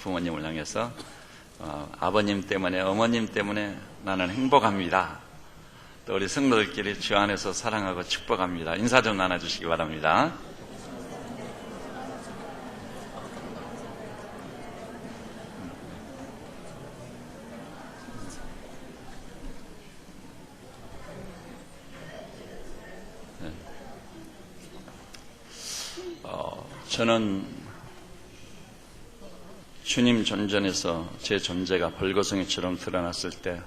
부모님을 향해서 아버님 때문에, 어머님 때문에 나는 행복합니다. 또 우리 성도들끼리 주 안에서 사랑하고 축복합니다. 인사 좀 나눠주시기 바랍니다. 저는 주님 존전에서 제 존재가 벌거숭이처럼 드러났을 때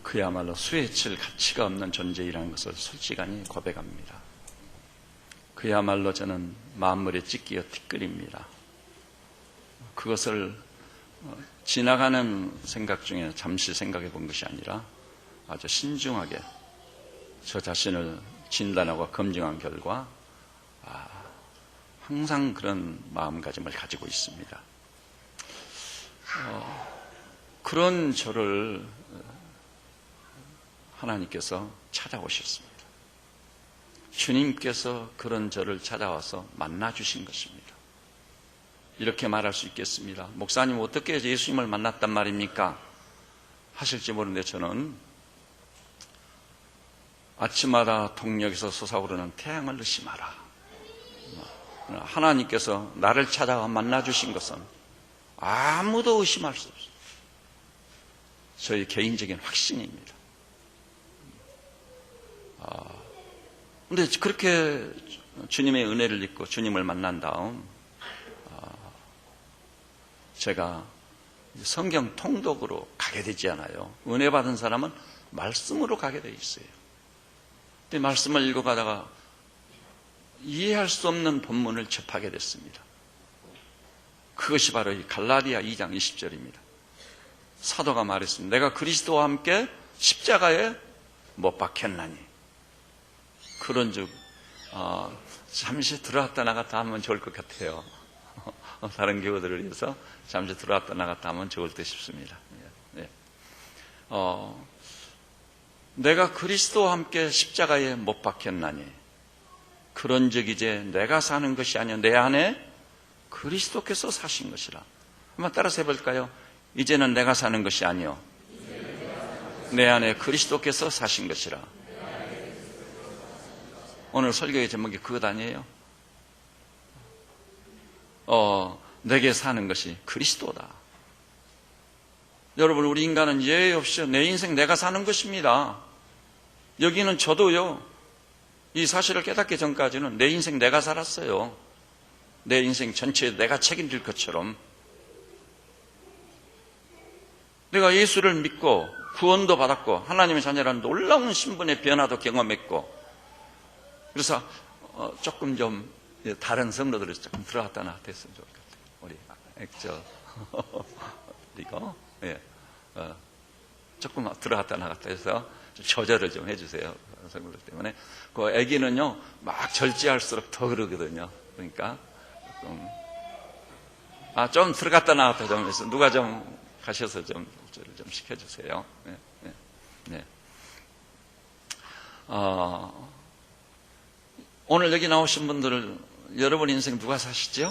그야말로 수혜칠 가치가 없는 존재이라는 것을 솔직하니 고백합니다. 그야말로 저는 만물의 찢기어 티끌입니다. 그것을 지나가는 생각 중에 잠시 생각해 본 것이 아니라 아주 신중하게 저 자신을 진단하고 검증한 결과 항상 그런 마음가짐을 가지고 있습니다. 그런 저를 하나님께서 찾아오셨습니다. 주님께서 그런 저를 찾아와서 만나주신 것입니다. 이렇게 말할 수 있겠습니다. 목사님 어떻게 예수님을 만났단 말입니까? 하실지 모르는데 저는 아침마다 동력에서 솟아오르는 태양을 의심하라. 하나님께서 나를 찾아와 만나주신 것은 아무도 의심할 수 없어요. 저희 개인적인 확신입니다. 근데 그렇게 주님의 은혜를 입고 주님을 만난 다음 제가 성경 통독으로 가게 되지 않아요. 은혜 받은 사람은 말씀으로 가게 돼 있어요. 근데 말씀을 읽어가다가 이해할 수 없는 본문을 접하게 됐습니다. 그것이 바로 이 갈라디아 2장 20절입니다. 사도가 말했습니다. 내가 그리스도와 함께 십자가에 못 박혔나니. 그런즉 잠시 들어왔다 나갔다 하면 좋을 것 같아요. 다른 교우들을 위해서 잠시 들어왔다 나갔다 하면 좋을 듯 싶습니다. 네. 내가 그리스도와 함께 십자가에 못 박혔나니. 그런즉 이제 내가 사는 것이 아니요 내 안에 그리스도께서 사신 것이라. 한번 따라서 해볼까요? 이제는 내가 사는 것이 아니요 내 안에 그리스도께서 사신 것이라. 오늘 설교의 제목이 그것 아니에요? 내게 사는 것이 그리스도다. 여러분, 우리 인간은 예외 없이 내 인생 내가 사는 것입니다. 여기는 저도요, 이 사실을 깨닫기 전까지는 내 인생 내가 살았어요. 내 인생 전체에 내가 책임질 것처럼. 내가 예수를 믿고 구원도 받았고 하나님의 자녀라는 놀라운 신분의 변화도 경험했고, 그래서 조금 좀 다른 성도들이 조금 들어갔다 나왔다 했으면 좋을 것 같아요. 우리 액저 그리고 조금 들어갔다 나갔다 해서 조절을 좀 해주세요. 성도들 때문에. 그 아기는요 막 절제할수록 더 그러거든요. 그러니까 좀 들어갔다 나왔다 좀 해서 누가 좀 가셔서 좀 조절을 좀 시켜주세요. 네. 오늘 여기 나오신 분들을 여러분 인생 누가 사시죠?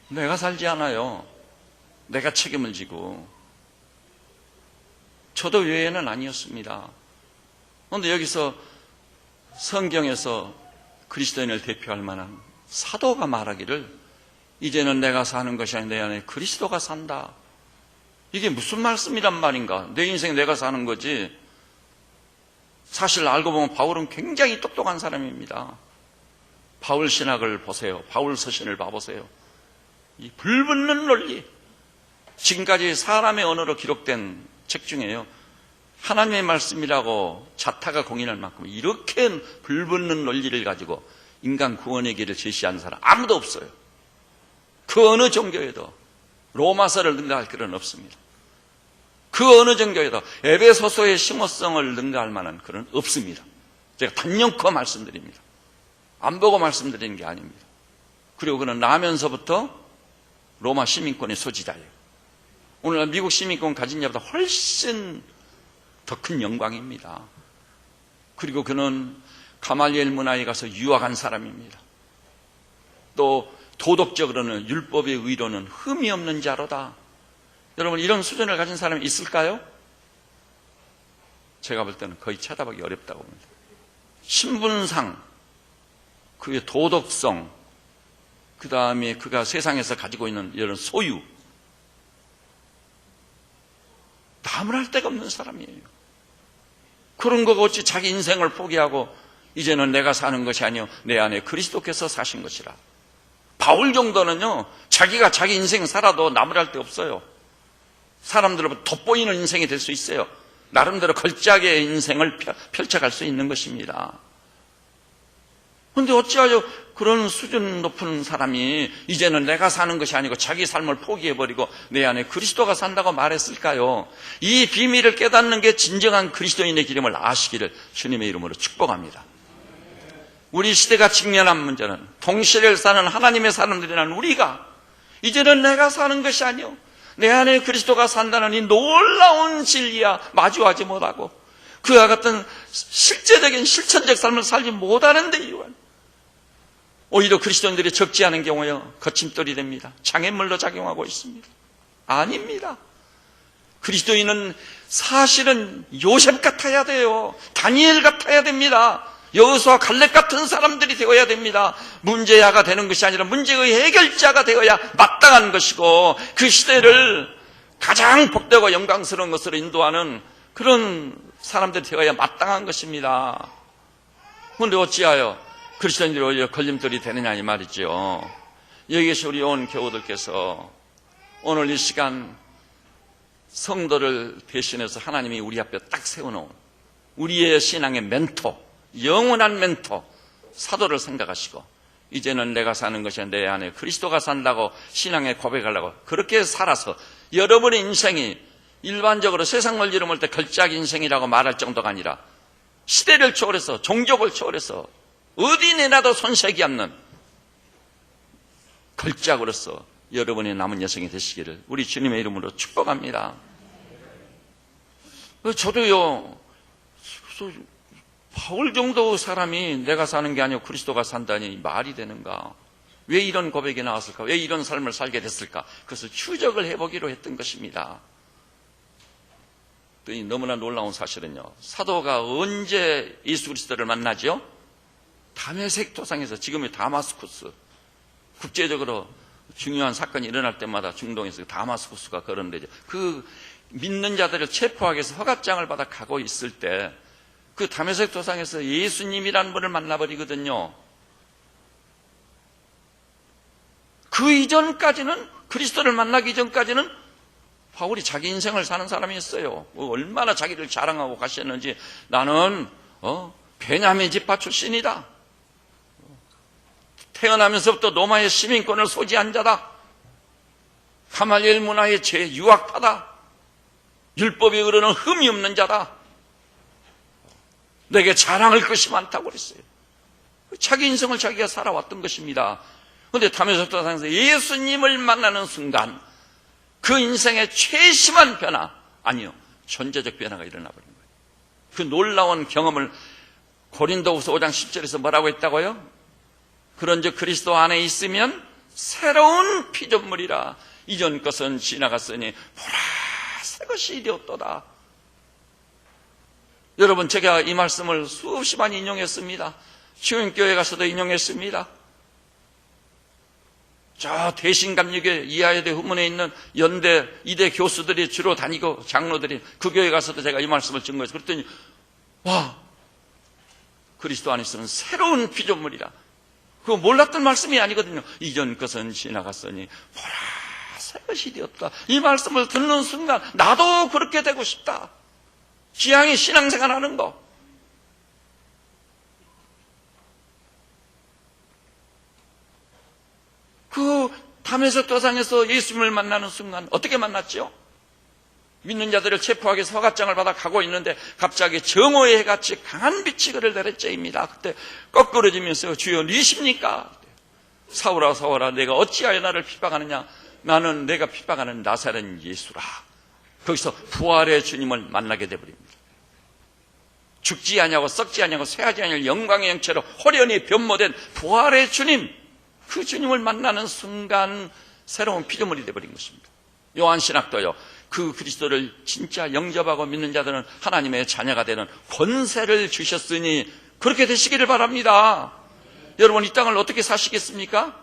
내가 살지 않아요. 내가 책임을 지고. 저도 외에는 아니었습니다. 그런데 여기서 성경에서 그리스도인을 대표할 만한 사도가 말하기를 이제는 내가 사는 것이 아니라 내 안에 그리스도가 산다. 이게 무슨 말씀이란 말인가? 내 인생 내가 사는 거지. 사실 알고 보면 바울은 굉장히 똑똑한 사람입니다. 바울 신학을 보세요. 바울 서신을 봐보세요. 이 불붙는 논리. 지금까지 사람의 언어로 기록된 책 중에요, 하나님의 말씀이라고 자타가 공인할 만큼 이렇게 불붙는 논리를 가지고 인간 구원의 길을 제시하는 사람 아무도 없어요. 그 어느 종교에도 로마서를 능가할 길은 없습니다. 그 어느 종교에도 에베소서의 심오성을 능가할 만한 글은 없습니다. 제가 단연코 말씀드립니다. 안 보고 말씀드리는 게 아닙니다. 그리고 그는 나면서부터 로마 시민권의 소지자예요. 오늘날 미국 시민권 가진 자보다 훨씬 더 큰 영광입니다. 그리고 그는 가말리엘 문화에 가서 유학한 사람입니다. 또 도덕적으로는 율법의 의로는 흠이 없는 자로다. 여러분, 이런 수준을 가진 사람이 있을까요? 제가 볼 때는 거의 찾아보기 어렵다고 봅니다. 신분상, 그의 도덕성, 그 다음에 그가 세상에서 가지고 있는 이런 소유, 남을 할 데가 없는 사람이에요. 그런 거 어찌 자기 인생을 포기하고 이제는 내가 사는 것이 아니요 내 안에 그리스도께서 사신 것이라. 바울 정도는요, 자기가 자기 인생 살아도 남을 할 데 없어요. 사람들로부터 돋보이는 인생이 될 수 있어요. 나름대로 걸작의 인생을 펼쳐갈 수 있는 것입니다. 그런데 어찌하여 그런 수준 높은 사람이 이제는 내가 사는 것이 아니고 자기 삶을 포기해버리고 내 안에 그리스도가 산다고 말했을까요? 이 비밀을 깨닫는 게 진정한 그리스도인의 기름을 아시기를 주님의 이름으로 축복합니다. 우리 시대가 직면한 문제는 동시대를 사는 하나님의 사람들이라는 우리가 이제는 내가 사는 것이 아니요 내 안에 그리스도가 산다는 이 놀라운 진리와 마주하지 못하고 그와 같은 실제적인 실천적 삶을 살지 못하는 데 이유는 오히려 그리스도인들이 적지 않은 경우에 거침돌이 됩니다. 장애물로 작용하고 있습니다. 아닙니다. 그리스도인은 사실은 요셉 같아야 돼요. 다니엘 같아야 됩니다. 여호수아 갈렙 같은 사람들이 되어야 됩니다. 문제야가 되는 것이 아니라 문제의 해결자가 되어야 마땅한 것이고 그 시대를 가장 복되고 영광스러운 것으로 인도하는 그런 사람들이 되어야 마땅한 것입니다. 그런데 어찌하여 그리스도인들이 오히려 걸림돌이 되느냐 이 말이죠. 여기에서 우리 온 교우들께서 오늘 이 시간 성도를 대신해서 하나님이 우리 앞에 딱 세워놓은 우리의 신앙의 멘토, 영원한 멘토, 사도를 생각하시고 이제는 내가 사는 것이 내 안에 그리스도가 산다고 신앙에 고백하려고 그렇게 살아서 여러분의 인생이 일반적으로 세상 논리로 볼 때 걸작 인생이라고 말할 정도가 아니라 시대를 초월해서 종족을 초월해서 어디 내놔도 손색이 없는 걸작으로서 여러분의 남은 여생이 되시기를 우리 주님의 이름으로 축복합니다. 저도요, 바울 정도 사람이 내가 사는 게 아니고 그리스도가 산다니 말이 되는가? 왜 이런 고백이 나왔을까? 왜 이런 삶을 살게 됐을까? 그래서 추적을 해보기로 했던 것입니다. 너무나 놀라운 사실은요, 사도가 언제 예수 그리스도를 만나죠? 다메섹 도상에서, 지금의 다마스쿠스, 국제적으로 중요한 사건이 일어날 때마다 중동에서 다마스쿠스가 거론되죠. 그 믿는 자들을 체포하기 위해서 허가장을 받아 가고 있을 때 그 다메섹 도상에서 예수님이라는 분을 만나버리거든요. 그 이전까지는, 그리스도를 만나기 전까지는 바울이 자기 인생을 사는 사람이었어요. 얼마나 자기를 자랑하고 가셨는지, 나는 베냐민 지파 출신이다. 태어나면서부터 로마의 시민권을 소지한 자다. 가말리엘 문화의 제유학파다. 율법에 의로는 흠이 없는 자다. 내게 자랑할 것이 많다고 그랬어요. 자기 인생을 자기가 살아왔던 것입니다. 그런데 다메섹 도상에서 예수님을 만나는 순간 그 인생의 최심한 변화, 아니요, 존재적 변화가 일어나버린 거예요. 그 놀라운 경험을 고린도후서 5장 10절에서 뭐라고 했다고요? 그런즉 그리스도 안에 있으면 새로운 피조물이라. 이전 것은 지나갔으니 보라 새 것이 되었도다. 여러분, 제가 이 말씀을 수없이 많이 인용했습니다. 시온교회 가서도 인용했습니다. 저 대신감리교 이하여대 후문에 있는 연대 이대 교수들이 주로 다니고 장로들이 그 교회 가서도 제가 이 말씀을 증거해서 그랬더니 와, 그리스도 안에 있으면 새로운 피조물이라. 그거 몰랐던 말씀이 아니거든요. 이전 것은 지나갔으니 보라 새 것이 되었다. 이 말씀을 듣는 순간 나도 그렇게 되고 싶다. 지향이 신앙생활 하는 거. 그 다메섹 도상에서 예수님을 만나는 순간 어떻게 만났죠? 믿는 자들을 체포하기 위해서 허가장을 받아 가고 있는데 갑자기 정오의 해같이 강한 빛이 그를 내리쬐입니다. 그때 거꾸러지면서 주여 니십니까? 사울아 사울아 내가 어찌하여 나를 핍박하느냐? 나는 내가 핍박하는 나사렛 예수라. 거기서 부활의 주님을 만나게 되어버립니다. 죽지 아니하고 썩지 아니하고 쇠하지 아니할 영광의 영체로 호련히 변모된 부활의 주님, 그 주님을 만나는 순간 새로운 피조물이 되어버린 것입니다. 요한신학도요, 그 그리스도를 진짜 영접하고 믿는 자들은 하나님의 자녀가 되는 권세를 주셨으니 그렇게 되시기를 바랍니다. 여러분, 이 땅을 어떻게 사시겠습니까?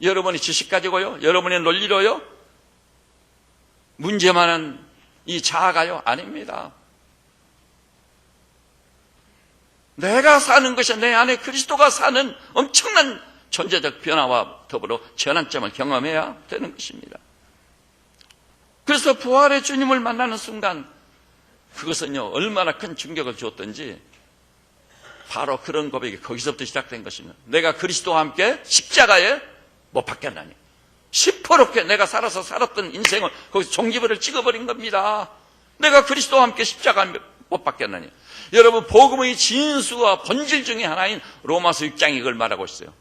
여러분의 지식 가지고요? 여러분의 논리로요? 문제만은 이 자아가요? 아닙니다. 내가 사는 것이 내 안에 그리스도가 사는 엄청난 존재적 변화와 더불어 전환점을 경험해야 되는 것입니다. 그래서 부활의 주님을 만나는 순간 그것은요, 얼마나 큰 충격을 주었던지 바로 그런 고백이 거기서부터 시작된 것입니다. 내가 그리스도와 함께 십자가에 못 박혔나니, 시퍼렇게 내가 살았던 인생을 거기서 종지부를 찍어버린 겁니다. 내가 그리스도와 함께 십자가에 못 박혔나니. 여러분, 복음의 진수와 본질 중에 하나인 로마서 6장이 이걸 말하고 있어요.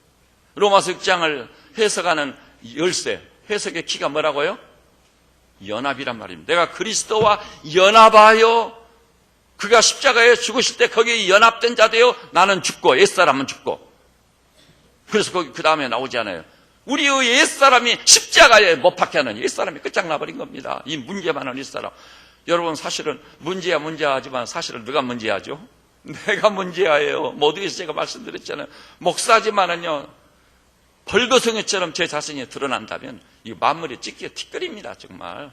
로마서 6장을 해석하는 열쇠, 해석의 키가 뭐라고요? 연합이란 말입니다. 내가 그리스도와 연합하여 그가 십자가에 죽으실 때 거기에 연합된 자 되어 나는 죽고 옛사람은 죽고. 그래서 거기 그 다음에 나오지 않아요. 우리의 옛사람이 십자가에 못 박혀는 옛사람이 끝장나버린 겁니다. 이 문제 많은 옛사람. 여러분, 사실은 문제하지만 사실은 누가 문제하죠? 내가 문제예요. 모두에서 제가 말씀드렸잖아요. 목사지만은요, 벌거숭이처럼 제 자신이 드러난다면 이 만물이 찢기가 티끌입니다. 정말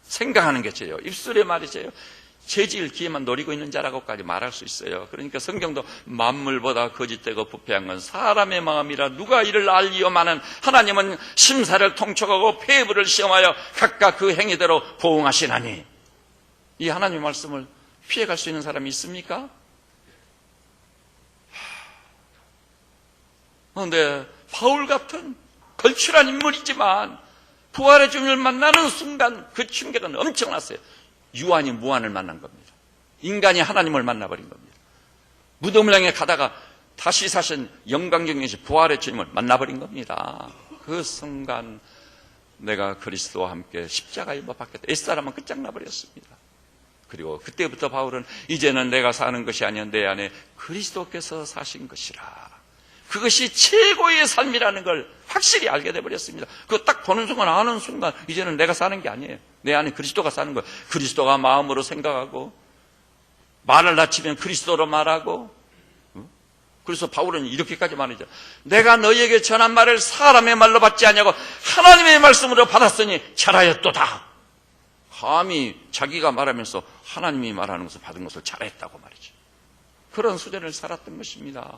생각하는 게 죄요, 입술의 말이 죄요, 죄질 기회만 노리고 있는 자라고까지 말할 수 있어요. 그러니까 성경도 만물보다 거짓되고 부패한 건 사람의 마음이라 누가 이를 알리오마는 하나님은 심사를 통촉하고 폐부를 시험하여 각각 그 행위대로 보응하시나니. 이 하나님의 말씀을 피해갈 수 있는 사람이 있습니까? 그런데 바울 같은 걸출한 인물이지만 부활의 주님을 만나는 순간 그 충격은 엄청났어요. 유한이 무한을 만난 겁니다. 인간이 하나님을 만나버린 겁니다. 무덤을 향해 가다가 다시 사신 영광경이신 부활의 주님을 만나버린 겁니다. 그 순간 내가 그리스도와 함께 십자가에 못 박혔다. 옛사람은 끝장나버렸습니다. 그리고 그때부터 바울은 이제는 내가 사는 것이 아니라 내 안에 그리스도께서 사신 것이라. 그것이 최고의 삶이라는 걸 확실히 알게 돼버렸습니다. 그거 딱 보는 순간, 아는 순간 이제는 내가 사는 게 아니에요. 내 안에 그리스도가 사는 거예요. 그리스도가 마음으로 생각하고 말을 낮추면 그리스도로 말하고. 그래서 바울은 이렇게까지 말하죠. 내가 너희에게 전한 말을 사람의 말로 받지 아니하고 하나님의 말씀으로 받았으니 잘하였도다. 감히 자기가 말하면서 하나님이 말하는 것을 받은 것을 잘했다고 말이죠. 그런 수준을 살았던 것입니다.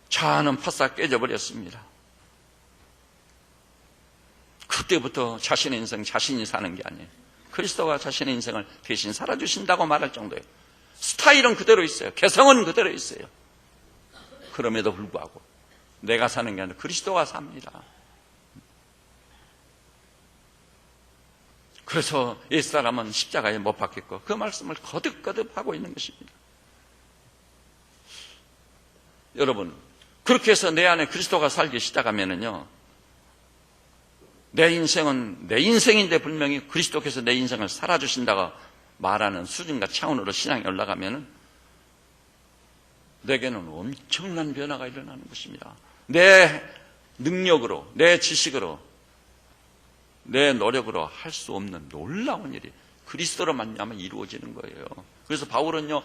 자아는 파싹 깨져버렸습니다. 그때부터 자신의 인생 자신이 사는 게 아니에요. 그리스도가 자신의 인생을 대신 살아주신다고 말할 정도예요. 스타일은 그대로 있어요. 개성은 그대로 있어요. 그럼에도 불구하고 내가 사는 게 아니라 그리스도가 삽니다. 그래서 옛사람은 십자가에 못 박혔고 그 말씀을 거듭거듭 하고 있는 것입니다. 여러분, 그렇게 해서 내 안에 그리스도가 살기 시작하면은요, 내 인생은 내 인생인데 분명히 그리스도께서 내 인생을 살아주신다고 말하는 수준과 차원으로 신앙이 올라가면은 내게는 엄청난 변화가 일어나는 것입니다. 내 능력으로, 내 지식으로, 내 노력으로 할 수 없는 놀라운 일이 그리스도로 말미암아 이루어지는 거예요. 그래서 바울은요,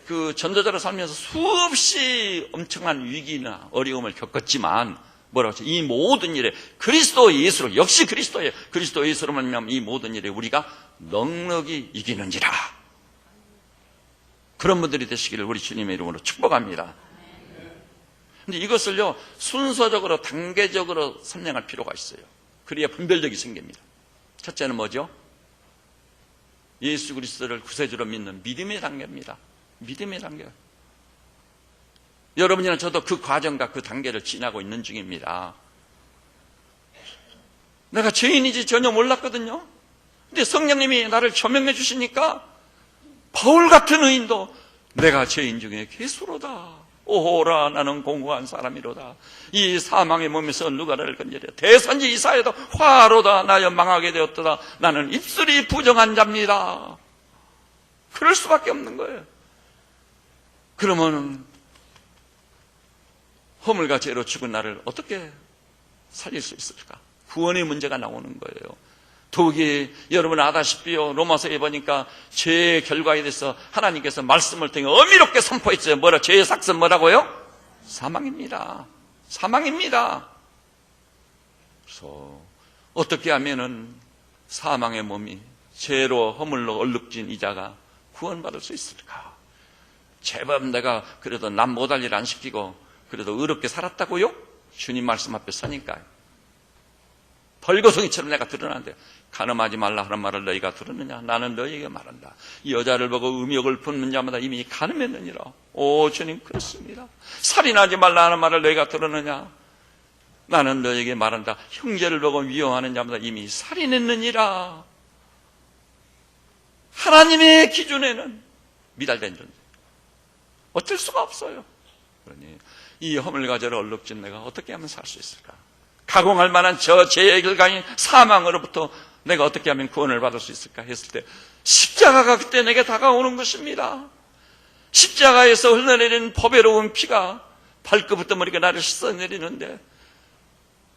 그 전도자로 살면서 수없이 엄청난 위기나 어려움을 겪었지만 뭐라고 하죠? 이 모든 일에 그리스도 예수로, 역시 그리스도예요. 그리스도 예수로 말미암아 이 모든 일에 우리가 넉넉히 이기는지라. 그런 분들이 되시기를 우리 주님의 이름으로 축복합니다. 근데 이것을요, 순서적으로 단계적으로 설명할 필요가 있어요. 그래야 분별력이 생깁니다. 첫째는 뭐죠? 예수 그리스도를 구세주로 믿는 믿음의 단계입니다. 믿음의 단계. 여러분이나 저도 그 과정과 그 단계를 지나고 있는 중입니다. 내가 죄인인지 전혀 몰랐거든요. 근데 성령님이 나를 조명해 주시니까 바울 같은 의인도 내가 죄인 중에 괴수로다. 오호라, 나는 공고한 사람이로다. 이 사망의 몸에서 누가 나를 건지랴. 대선지 이사야도 화로다, 나여 망하게 되었도다. 나는 입술이 부정한 자입니다. 그럴 수밖에 없는 거예요. 그러면 허물과 죄로 죽은 나를 어떻게 살릴 수 있을까? 구원의 문제가 나오는 거예요. 더욱이 여러분 아다시피요, 로마서에 보니까 죄의 결과에 대해서 하나님께서 말씀을 통해 엄밀하게 선포했어요. 뭐라? 죄의 삭은 뭐라고요? 사망입니다. 사망입니다. 그래서 어떻게 하면은 사망의 몸이 죄로 허물로 얼룩진 이자가 구원받을 수 있을까? 제법 내가 그래도 남 못할 일 안 시키고 그래도 의롭게 살았다고요? 주님 말씀 앞에 서니까 벌거숭이처럼 내가 드러나는데 간음하지 말라 하는 말을 너희가 들었느냐? 나는 너희에게 말한다. 이 여자를 보고 음욕을 품는 자마다 이미 간음했느니라. 오 주님, 그렇습니다. 살인하지 말라 하는 말을 너희가 들었느냐? 나는 너희에게 말한다. 형제를 보고 미워하는 자마다 이미 살인했느니라. 하나님의 기준에는 미달된 존재, 어쩔 수가 없어요. 그러니 이 허물과 죄로 얼룩진 내가 어떻게 하면 살 수 있을까? 가공할 만한 저 죄의 결과인 사망으로부터 내가 어떻게 하면 구원을 받을 수 있을까 했을 때 십자가가 그때 내게 다가오는 것입니다. 십자가에서 흘러내리는 보배로운 피가 발끝부터 머리가 나를 씻어내리는데,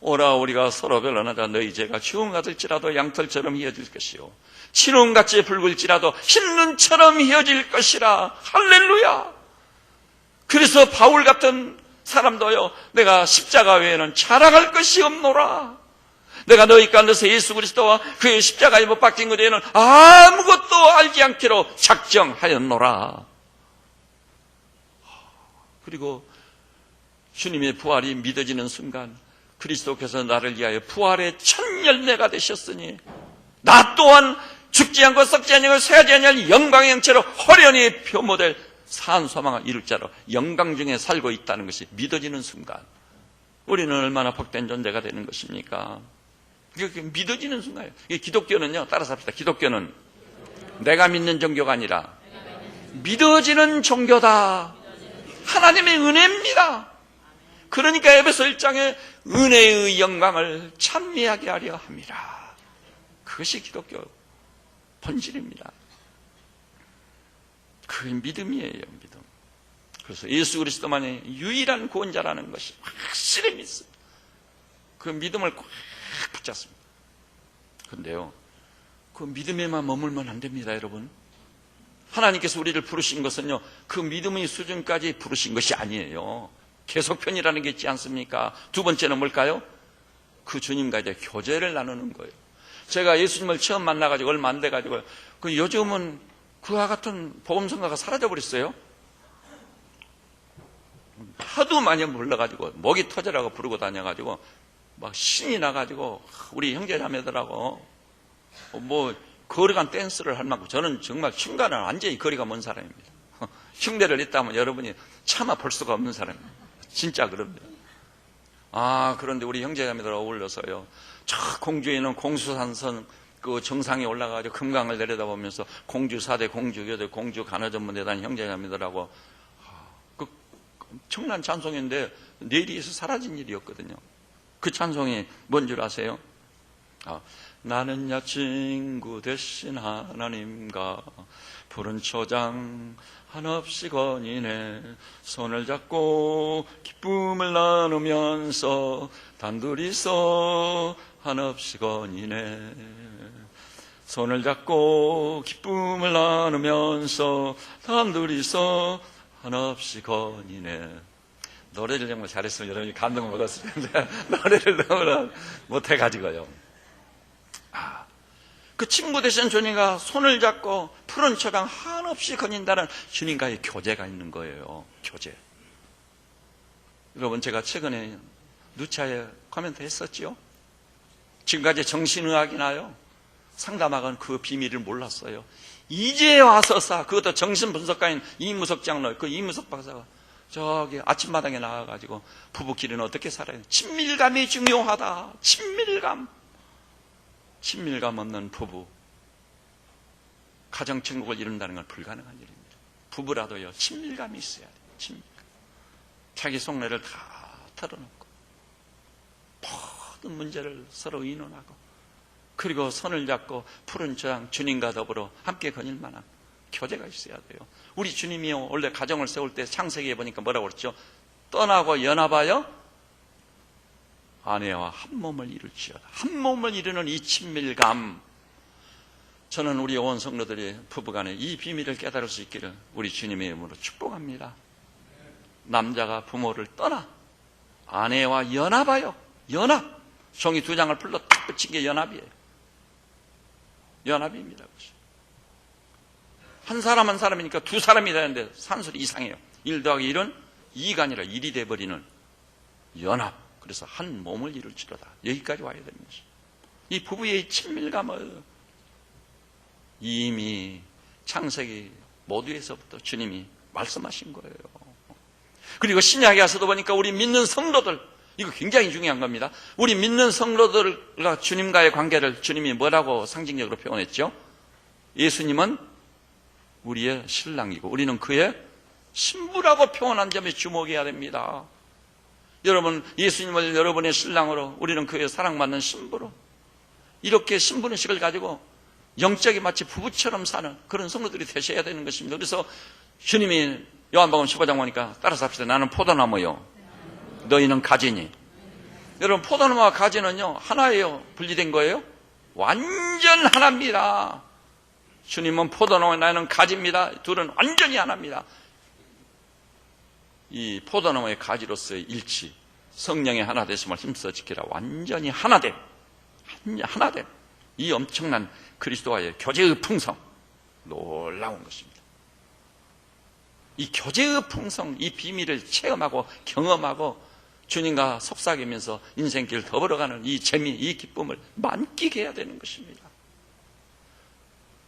오라 우리가 서로 변론하자. 너희 죄가 주홍 같을지라도 양털처럼 휘어질 것이요 진홍같이 붉을지라도 흰눈처럼 휘어질 것이라. 할렐루야. 그래서 바울 같은 사람도요, 내가 십자가 외에는 자랑할 것이 없노라. 내가 너희 가운데서 예수 그리스도와 그의 십자가에 못 박힌 것 외에는 아무것도 알지 않기로 작정하였노라. 그리고 주님의 부활이 믿어지는 순간 그리스도께서 나를 위하여 부활의 첫 열매가 되셨으니 나 또한 죽지 않고 썩지 아니하고 쇠하지 아니할 영광의 형체로 호련히 표모될 산 소망을 이룰 자로 영광 중에 살고 있다는 것이 믿어지는 순간 우리는 얼마나 복된 존재가 되는 것입니까? 이게 믿어지는 순간이에요. 기독교는요, 따라서 합시다. 기독교는 내가 믿는 종교가 아니라 믿어지는 종교다. 하나님의 은혜입니다. 그러니까 에베소 1장에 은혜의 영광을 찬미하게 하려 합니다. 그것이 기독교 본질입니다. 그 믿음이에요, 믿음. 그래서 예수 그리스도만이 유일한 구원자라는 것이 확실히 믿습니다. 그 믿음을 꽉 붙잡습니다. 그런데요, 그 믿음에만 머물면 안 됩니다, 여러분. 하나님께서 우리를 부르신 것은요, 그 믿음의 수준까지 부르신 것이 아니에요. 계속편이라는 게 있지 않습니까? 두 번째는 뭘까요? 그 주님과 이제 교제를 나누는 거예요. 제가 예수님을 처음 만나가지고 얼마 안 돼가지고, 그 요즘은 그와 같은 복음성가가 사라져버렸어요. 하도 많이 불러가지고 목이 터져라고 부르고 다녀가지고 막 신이 나가지고 우리 형제자매들하고 뭐 거리간 댄스를 할 만큼, 저는 정말 흉가는 완전히 거리가 먼 사람입니다. 흉내를 냈다면 여러분이 차마 볼 수가 없는 사람입니다. 진짜 그럽니다. 그런데 우리 형제자매들 어울려서요, 저 공주에 있는 공수산선 그 정상에 올라가가지고 금강을 내려다보면서 공주 4대, 공주 8대, 공주 간호전문대단 형제자매들하고 그 엄청난 찬송인데 내리에서 사라진 일이었거든요. 그 찬송이 뭔 줄 아세요? 나는야 친구 대신 하나님과 푸른 초장 한없이 거니네 손을 잡고 기쁨을 나누면서 단둘이서 한없이 거니네 손을 잡고 기쁨을 나누면서 단둘이서 한없이 거니네. 노래를 정말 잘했으면 여러분이 감동을 먹었을 텐데 노래를 너무나 못해가지고요. 그 친구 되신 주님과 손을 잡고 푸른 초장 한없이 거닌다는 주님과의 교제가 있는 거예요. 교제. 여러분, 제가 최근에 누차에 코멘트 했었죠. 지금까지 정신의학이나요 상담학은 그 비밀을 몰랐어요. 이제 와서사, 그것도 정신분석가인 이무석 장로, 그 이무석 박사가 저기 아침마당에 나와가지고 부부끼리는 어떻게 살아요? 친밀감이 중요하다. 친밀감 없는 부부, 가정천국을 이룬다는 건 불가능한 일입니다. 부부라도요, 친밀감이 있어야 돼요. 친밀감. 자기 속내를 다 털어놓고 모든 문제를 서로 의논하고, 그리고 손을 잡고 푸른 초장 주님과 더불어 함께 거닐 만한 교제가 있어야 돼요. 우리 주님이요, 원래 가정을 세울 때 창세기에 보니까 뭐라고 그랬죠? 떠나고 연합하여 아내와 한 몸을 이룰지어다. 한 몸을 이루는 이 친밀감, 저는 우리 온 성도들이 부부간에 이 비밀을 깨달을 수 있기를 우리 주님의 이름으로 축복합니다. 남자가 부모를 떠나 아내와 연합하여, 연합, 종이 2장을 풀로 딱 붙인 게 연합이에요. 연합입니다. 한 사람 한 사람이니까 2사람이 되는데 산술이 이상해요. 1 더하기 1은 2가 아니라 1이 돼버리는 연합. 그래서 한 몸을 이룰지로다. 여기까지 와야 되는 것이죠. 이 부부의 친밀감을 이미 창세기 모두에서부터 주님이 말씀하신 거예요. 그리고 신약에 와서도 보니까 우리 믿는 성도들, 이거 굉장히 중요한 겁니다. 우리 믿는 성도들과 주님과의 관계를 주님이 뭐라고 상징적으로 표현했죠? 예수님은 우리의 신랑이고 우리는 그의 신부라고 표현한 점에 주목해야 됩니다. 여러분, 예수님을 여러분의 신랑으로, 우리는 그의 사랑받는 신부로, 이렇게 신부의식을 가지고 영적이 마치 부부처럼 사는 그런 성도들이 되셔야 되는 것입니다. 그래서 주님이 요한복음 15장 보니까 따라서 합시다. 나는 포도나무요, 너희는 가지니. 여러분, 포도나무와 가지는요 하나예요? 분리된 거예요? 완전 하나입니다. 주님은 포도나무, 나는 가지입니다. 둘은 완전히 하나입니다. 이 포도나무의 가지로서의 일치, 성령의 하나 되심을 힘써 지키라. 완전히 하나됨, 하나됨. 이 엄청난 그리스도와의 교제의 풍성, 놀라운 것입니다. 이 교제의 풍성, 이 비밀을 체험하고 경험하고 주님과 속삭이면서 인생길 더불어가는 이 재미, 이 기쁨을 만끽해야 되는 것입니다.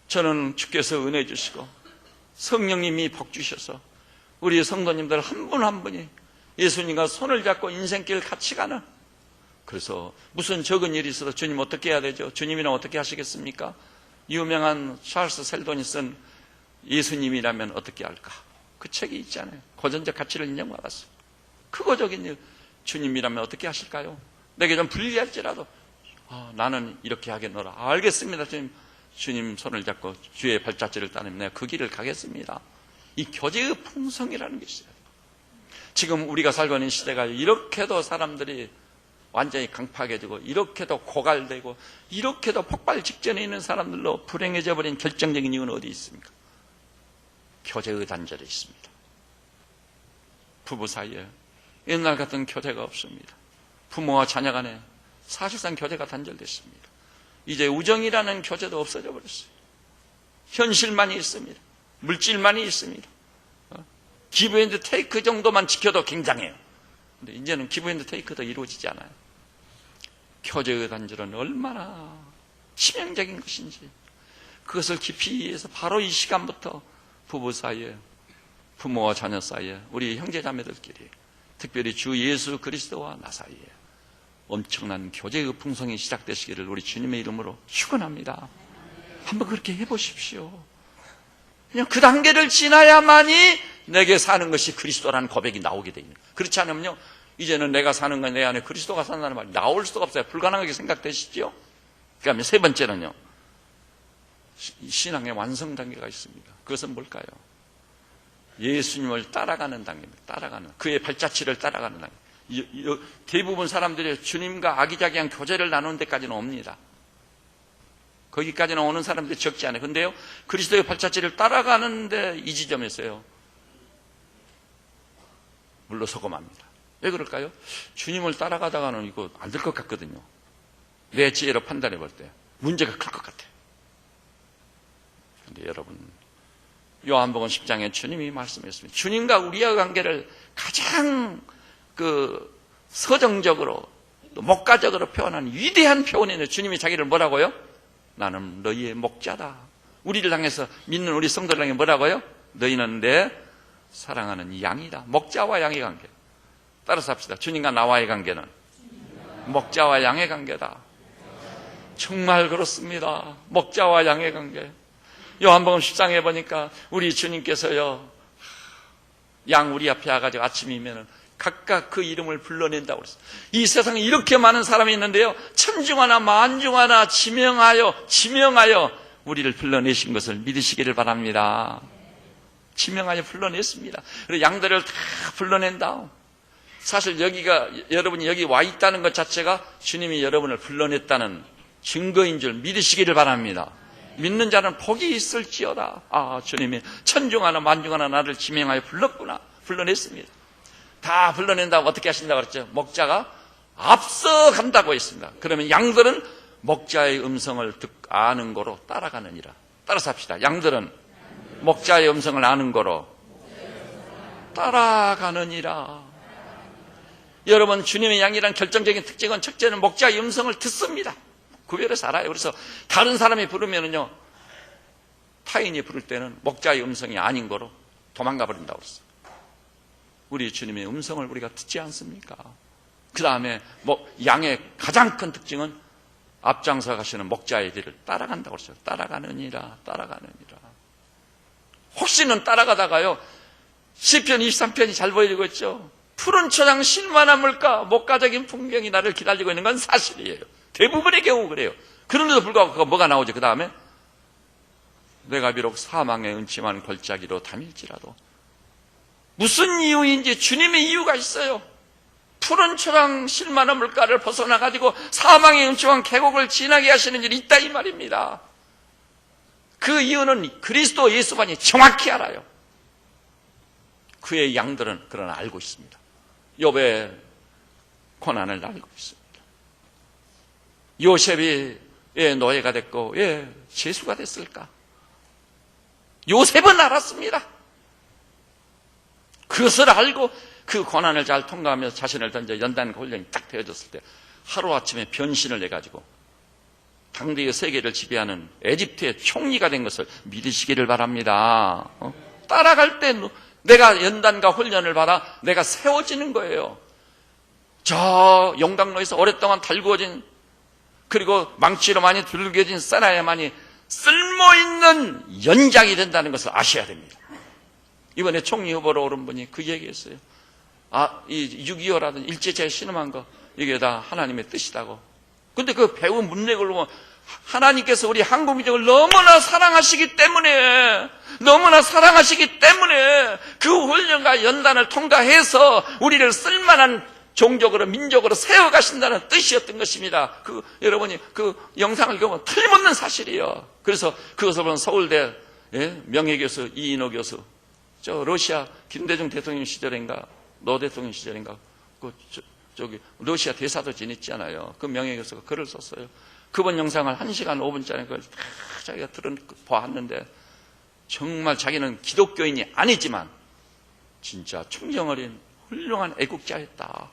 저는 주께서 은혜 주시고 성령님이 복 주셔서 우리 성도님들 한 분 한 분이 예수님과 손을 잡고 인생길 같이 가는, 그래서 무슨 적은 일이 있어도 주님 어떻게 해야 되죠? 주님이랑 어떻게 하시겠습니까? 유명한 찰스 셀돈이 쓴 예수님이라면 어떻게 할까? 그 책이 있잖아요. 고전적 가치를 인정받았어요. 크고적인 일, 주님이라면 어떻게 하실까요? 내게 좀 불리할지라도 나는 이렇게 하겠노라. 알겠습니다. 주님 손을 잡고 주의 발자취를 따르면 내가 그 길을 가겠습니다. 이 교제의 풍성이라는 것이 있어요. 지금 우리가 살고 있는 시대가 이렇게도 사람들이 완전히 강팍해지고, 이렇게도 고갈되고, 이렇게도 폭발 직전에 있는 사람들로 불행해져 버린 결정적인 이유는 어디 있습니까? 교제의 단절이 있습니다. 부부 사이에 옛날 같은 교제가 없습니다. 부모와 자녀 간에 사실상 교제가 단절됐습니다. 이제 우정이라는 교제도 없어져 버렸어요. 현실만이 있습니다. 물질만이 있습니다. 기브 앤드 테이크 정도만 지켜도 굉장해요. 근데 이제는 기브 앤드 테이크도 이루어지지 않아요. 교제의 단절은 얼마나 치명적인 것인지, 그것을 깊이 이해해서 바로 이 시간부터 부부 사이에, 부모와 자녀 사이에, 우리 형제자매들끼리, 특별히 주 예수 그리스도와 나 사이에 엄청난 교제의 풍성이 시작되시기를 우리 주님의 이름으로 축원합니다. 한번 그렇게 해보십시오. 그냥 그 단계를 지나야만이 내게 사는 것이 그리스도라는 고백이 나오게 되는 거예요. 그렇지 않으면요, 이제는 내가 사는 건 내 안에 그리스도가 산다는 말이 나올 수가 없어요. 불가능하게 생각되시죠? 그다음에 세 번째는요, 신앙의 완성 단계가 있습니다. 그것은 뭘까요? 예수님을 따라가는 단계입니다. 따라가는, 그의 발자취를 따라가는 단계. 대부분 사람들이 주님과 아기자기한 교제를 나누는 데까지는 옵니다. 거기까지는 오는 사람들이 적지 않아요. 근데요, 그리스도의 발자취를 따라가는데 이 지점에서요 물러서고맙니다. 왜 그럴까요? 주님을 따라가다가는 이거 안 될 것 같거든요. 내 지혜로 판단해 볼 때 문제가 클 것 같아요. 근데 여러분, 요한복음 10장에 주님이 말씀했습니다. 주님과 우리의 관계를 가장 서정적으로 또 목가적으로 표현한 위대한 표현이네요. 주님이 자기를 뭐라고요? 나는 너희의 목자다. 우리를 향해서, 믿는 우리 성도를 향해 뭐라고요? 너희는 내 사랑하는 양이다. 목자와 양의 관계. 따라서 합시다. 주님과 나와의 관계는 목자와 양의 관계다. 정말 그렇습니다. 목자와 양의 관계. 요한복음 10장에 보니까 우리 주님께서요, 양 우리 앞에 와가지고 아침이면은 각각 그 이름을 불러낸다고 그랬어요. 이 세상에 이렇게 많은 사람이 있는데요, 천중하나 만중하나 지명하여 우리를 불러내신 것을 믿으시기를 바랍니다. 지명하여 불러냈습니다. 그리고 양들을 다 불러낸 다음 사실 여러분이 여기 와 있다는 것 자체가 주님이 여러분을 불러냈다는 증거인 줄 믿으시기를 바랍니다. 믿는 자는 복이 있을지어다. 주님이 천중하나 만중하나 나를 지명하여 불렀구나. 불러냈습니다. 다 불러낸다고 어떻게 하신다고 그랬죠? 목자가 앞서 간다고 했습니다. 그러면 양들은 목자의 음성을 아는 거로 따라가느니라. 따라서 합시다. 양들은 목자의 음성을 아는 거로 따라가느니라. 여러분, 주님의 양이란 결정적인 특징은 첫째는 목자의 음성을 듣습니다. 구별해서 알아요. 그래서 다른 사람이 부르면은요, 타인이 부를 때는 목자의 음성이 아닌 거로 도망가 버린다고 그랬어요. 우리 주님의 음성을 우리가 듣지 않습니까? 그 다음에 양의 가장 큰 특징은 앞장서 가시는 목자의 뒤를 따라간다고 그랬어요. 따라가느니라. 혹시는 따라가다가요, 시편 23편이 잘 보여지고 있죠. 푸른 초장 실만한 물가, 목가적인 풍경이 나를 기다리고 있는 건 사실이에요. 대부분의 경우 그래요. 그런데도 불구하고 뭐가 나오죠? 그 다음에 내가 비록 사망의 음침한 골짜기로 다닐지라도, 무슨 이유인지 주님의 이유가 있어요. 푸른 초장 실만한 물가를 벗어나가지고 사망의 음침한 계곡을 지나게 하시는 일이 있다 이 말입니다. 그 이유는 그리스도 예수만이 정확히 알아요. 그의 양들은 그러나 알고 있습니다. 욥의 고난을 알고 있습니다. 요셉이 왜 노예가 됐고 왜 죄수가 됐을까? 요셉은 알았습니다. 그것을 알고 그 고난을 잘 통과하면서 자신을 던져 연단과 훈련이 딱 되어졌을 때 하루아침에 변신을 해가지고 당대의 세계를 지배하는 에집트의 총리가 된 것을 믿으시기를 바랍니다. 따라갈 때 내가 연단과 훈련을 받아 내가 세워지는 거예요. 저 용광로에서 오랫동안 달구어진, 그리고 망치로 많이 두들겨진 사나야만이 쓸모있는 연장이 된다는 것을 아셔야 됩니다. 이번에 총리 후보로 오른 분이 그 얘기했어요. 이 6.25라든 일제차에 신음한 거, 이게 다 하나님의 뜻이다고. 근데 그 배운 문맥을 보면 하나님께서 우리 한국 민족을 너무나 사랑하시기 때문에 그 훈련과 연단을 통과해서 우리를 쓸만한 종족으로, 민족으로 세워가신다는 뜻이었던 것입니다. 여러분이 그 영상을 보면 틀림없는 사실이에요. 그래서 그것을 본 서울대 명예교수 이인호 교수, 저 러시아 김대중 대통령 시절인가 노 대통령 시절인가 저기 러시아 대사도 지냈잖아요. 그 명예교수가 글을 썼어요. 그번 영상을 1시간 5분짜리 걸 다 자기가 보았는데 정말 자기는 기독교인이 아니지만 진짜 충정 어린 훌륭한 애국자였다.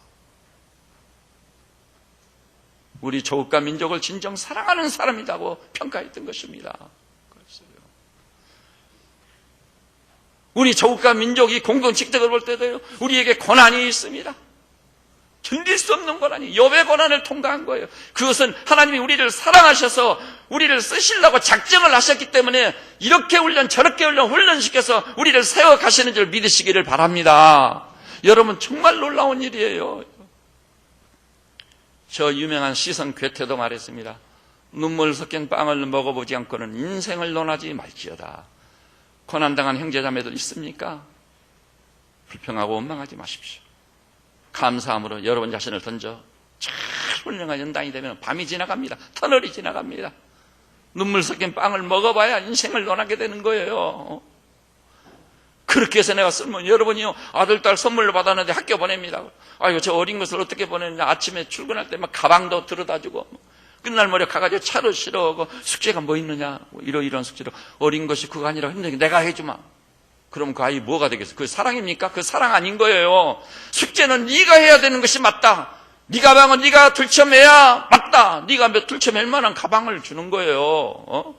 우리 조국과 민족을 진정 사랑하는 사람이라고 평가했던 것입니다. 우리 조국과 민족이 공동직책을 볼 때도요, 우리에게 고난이 있습니다. 견딜 수 없는 고난이, 욥의 고난을 통과한 거예요. 그것은 하나님이 우리를 사랑하셔서 우리를 쓰시려고 작정을 하셨기 때문에 이렇게 훈련 저렇게 훈련시켜서 우리를 세워가시는 줄 믿으시기를 바랍니다. 여러분, 정말 놀라운 일이에요. 저 유명한 시선 괴테도 말했습니다. 눈물 섞인 빵을 먹어보지 않고는 인생을 논하지 말지어다. 고난당한 형제자매들 있습니까? 불평하고 원망하지 마십시오. 감사함으로 여러분 자신을 던져 잘 훌륭한 연단이 되면 밤이 지나갑니다. 터널이 지나갑니다. 눈물 섞인 빵을 먹어봐야 인생을 논하게 되는 거예요. 그렇게 해서 내가 쓰면 여러분이요, 아들, 딸 선물로 받았는데 학교 보냅니다. 아이고, 저 어린 것을 어떻게 보내느냐. 아침에 출근할 때 막 가방도 들어다주고, 끝날 무렵 가가지고 차로 실어오고, 숙제가 뭐 있느냐. 이런 숙제로. 어린 것이 그거 아니라 힘들게 내가 해주마. 그럼 그 아이 뭐가 되겠어? 그 사랑입니까? 그 사랑 아닌 거예요. 숙제는 네가 해야 되는 것이 맞다. 네 가방은 네가 들쳐매야 맞다. 네가 들쳐맬 만한 가방을 주는 거예요.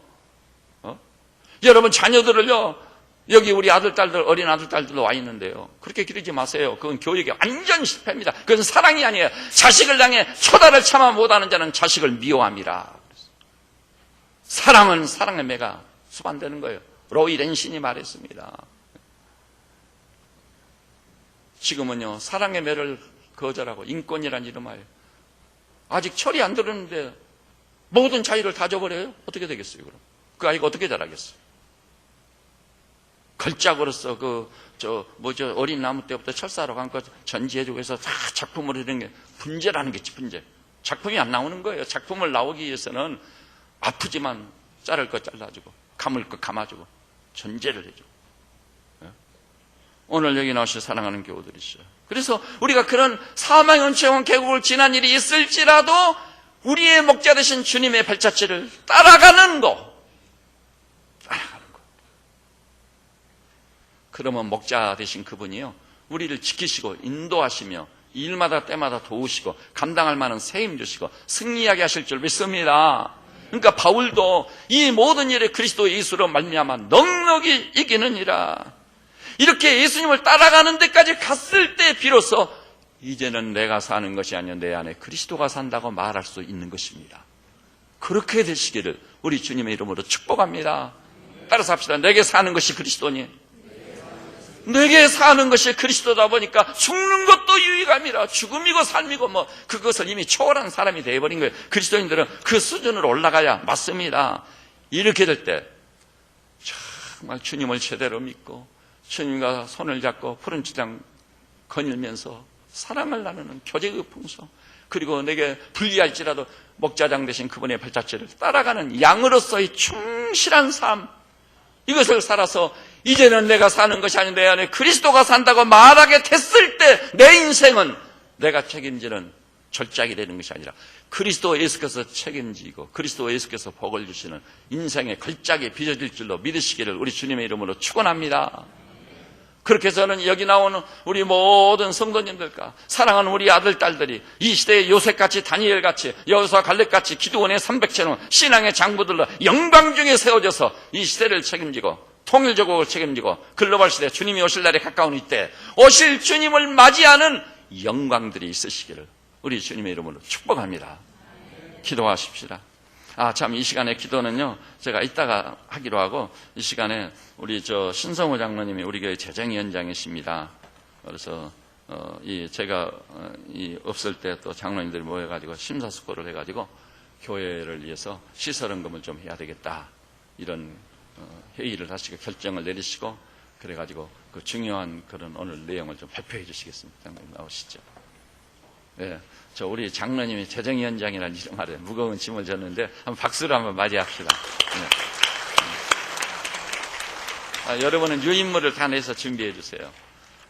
여러분 자녀들을요, 여기 우리 아들, 딸들, 어린 아들, 딸들도 와 있는데요, 그렇게 기르지 마세요. 그건 교육이 완전 실패입니다. 그건 사랑이 아니에요. 자식을 향해 초다를 참아 못하는 자는 자식을 미워합니다. 사랑은 사랑의 매가 수반되는 거예요. 로이 렌신이 말했습니다. 지금은요, 사랑의 매를 거절하고 인권이란 이름하에 아직 철이 안 들었는데 모든 자유를 다 줘버려요? 어떻게 되겠어요, 그럼? 그 아이가 어떻게 자라겠어요? 걸작으로서 어린 나무 때부터 철사로 간 거 전지해주고 해서 다 작품으로 이런 게 분재라는 게 있지, 분재. 작품이 안 나오는 거예요. 작품을 나오기 위해서는 아프지만 자를 거 잘라주고, 감을 거 감아주고, 전제를 해주고. 오늘 여기 나오신 사랑하는 교우들이시죠. 그래서 우리가 그런 사망의 은총한 계곡을 지난 일이 있을지라도 우리의 목자 되신 주님의 발자취를 따라가는 거. 그러면 목자 되신 그분이요, 우리를 지키시고 인도하시며 일마다 때마다 도우시고 감당할 만한 세임 주시고 승리하게 하실 줄 믿습니다. 그러니까 바울도 이 모든 일에 그리스도 예수로 말미암아 넉넉히 이기느니라. 이렇게 예수님을 따라가는 데까지 갔을 때 비로소 이제는 내가 사는 것이 아니라 내 안에 그리스도가 산다고 말할 수 있는 것입니다. 그렇게 되시기를 우리 주님의 이름으로 축복합니다. 따라서 합시다. 내게 사는 것이 그리스도니, 내게 사는 것이 그리스도다 보니까 죽는 것도 유익함이라. 죽음이고 삶이고 그것을 이미 초월한 사람이 되어버린 거예요. 그리스도인들은 그 수준으로 올라가야 맞습니다. 이렇게 될 때 정말 주님을 제대로 믿고 주님과 손을 잡고 푸른 지장 거닐면서 사랑을 나누는 교제의 풍성, 그리고 내게 불리할지라도 목자장 되신 그분의 발자취를 따라가는 양으로서의 충실한 삶, 이것을 살아서 이제는 내가 사는 것이 아닌 내 안에 그리스도가 산다고 말하게 됐을 때 내 인생은 내가 책임지는 절작이 되는 것이 아니라 그리스도 예수께서 책임지고 그리스도 예수께서 복을 주시는 인생의 걸작이 빚어질 줄로 믿으시기를 우리 주님의 이름으로 축원합니다. 그렇게 저는 여기 나오는 우리 모든 성도님들과 사랑하는 우리 아들, 딸들이 이 시대의 요셉같이, 다니엘같이, 여호수아, 갈렙같이 기드온의 300채는 신앙의 장부들로 영광 중에 세워져서 이 시대를 책임지고 통일조국을 책임지고 글로벌 시대, 주님이 오실 날에 가까운 이때 오실 주님을 맞이하는 영광들이 있으시기를 우리 주님의 이름으로 축복합니다. 기도하십시다. 참, 이 시간에 기도는요, 제가 이따가 하기로 하고, 이 시간에 우리 신성호 장로님이 우리 교회 재정위원장이십니다. 그래서, 제가, 없을 때 또 장로님들이 모여가지고 심사숙고를 해가지고, 교회를 위해서 시설헌금을 좀 해야 되겠다. 이런, 회의를 하시고 결정을 내리시고, 그래가지고 그 중요한 그런 오늘 내용을 좀 발표해 주시겠습니다. 장로님 나오시죠. 예. 우리 장로님이 재정위원장이라는 이름 아래 무거운 짐을 졌는데 한번 박수로 한번 맞이합시다. 네. 여러분은 유인물을 다 내서 준비해 주세요.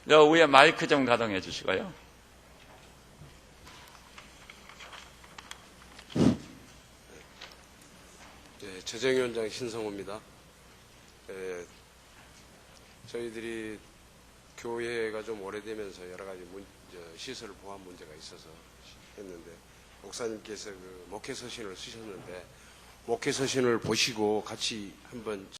저 위에 마이크 좀 가동해 주시고요. 네, 재정위원장 신성호입니다. 저희들이 교회가 좀 오래되면서 여러 가지 시설 보완 문제가 있어서 했는데, 목사님께서 그 목회 서신을 쓰셨는데 목회 서신을 보시고 같이 한번